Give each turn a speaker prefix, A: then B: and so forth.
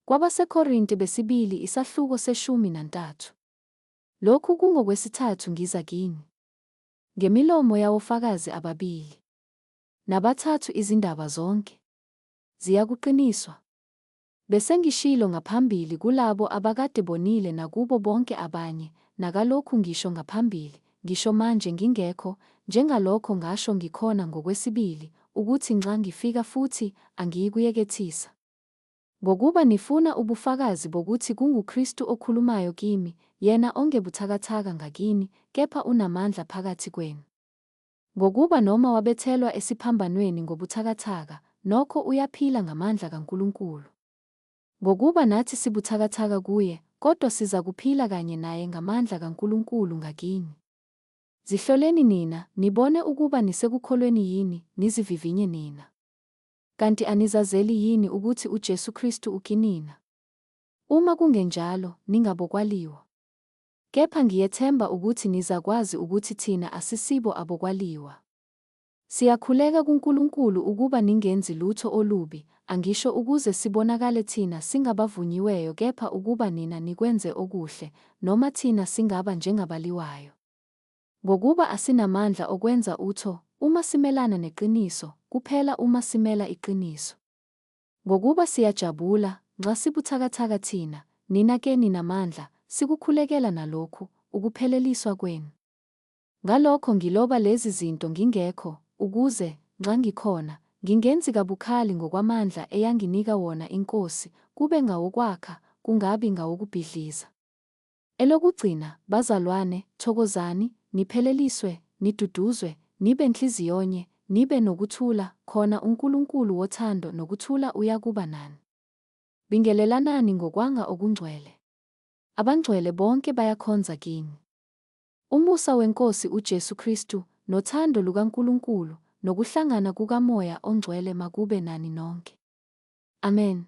A: KwabaseKorinte besibili isahluko 13. Lokhu kungokwesithathu ngiza kini. Ngemilomo yawofakazi ababili. Nabathathu izindaba zonke ziyakuqiniswa. Bese ngishilo ngaphambili kulabo abakade bonile nakubo bonke abanye, nakalokhu ngisho ngaphambili, ngisho manje ngingekho, njengalokho ngasho ngikhona ngokwesibili, ukuthi nxa ngifika futhi angiyikuyekethisa. Ngokuba nifuna ubufakazi bokuthi kunguKristu okhulumayo kimi, yena ongebuthakathaka ngakini, kepha unamandla phakathi kwenu. Ngokuba noma wabethelwa esiphambanweni ngobuthakathaka, nokho uyaphila ngamandla kaNkulunkulu. Ngokuba nathi sibuthakathaka kuye, kodwa siza kuphila kanye naye ngamandla kaNkulunkulu ngakini. Zihloleni nina, nibone ukuba nisekukholweni yini, nizivivinye nina. Kanti anizazeli yini ukuthi uJesu Kristu ukinina? Uma kungenjalo, ningabokwaliwa. Kepha ngiyethemba ukuthi nizakwazi ukuthi thina asisibo abokwaliwa. Siyakhuleka kuNkulunkulu ukuba ningenzi lutho olubi, angisho ukuze sibonakale thina singabavunyiweyo, kepha ukuba nina nikwenze okuhle, noma thina singaba njengabaliwayo. Ngokuba asinamandla okwenza utho, uma simelana neqiniso, kuphela uma simela iqiniso. Ngokuba siyajabula, nxa sibuthakathaka thina, nina-ke ninamandla, sikukhulekela nalokhu, ukupheleliswa kwenu. Ngalokho ngiloba lezi zinto ngingekho, ukuze, nxa ngikhona, ngingenzi kabukhali ngokwamandla eyanginika wona iNkosi, kube ngawokwakha, kungabi ngawokubhidliza. Elokugcina, bazalwane, thokozani, nipheleliswe, niduduzwe, nibe nhliziyonye, nibe nokuthula, khona uNkulunkulu wothando nokuthula uyakuba nani. Bingelelanani ngokwanga okungcwele. Abangcwele bonke bayakhonza kini. Umusa weNkosi uJesu Kristu, nothando lukaNkulunkulu, nokuhlangana kukaMoya oNgcwele makube nani nonke. Amen.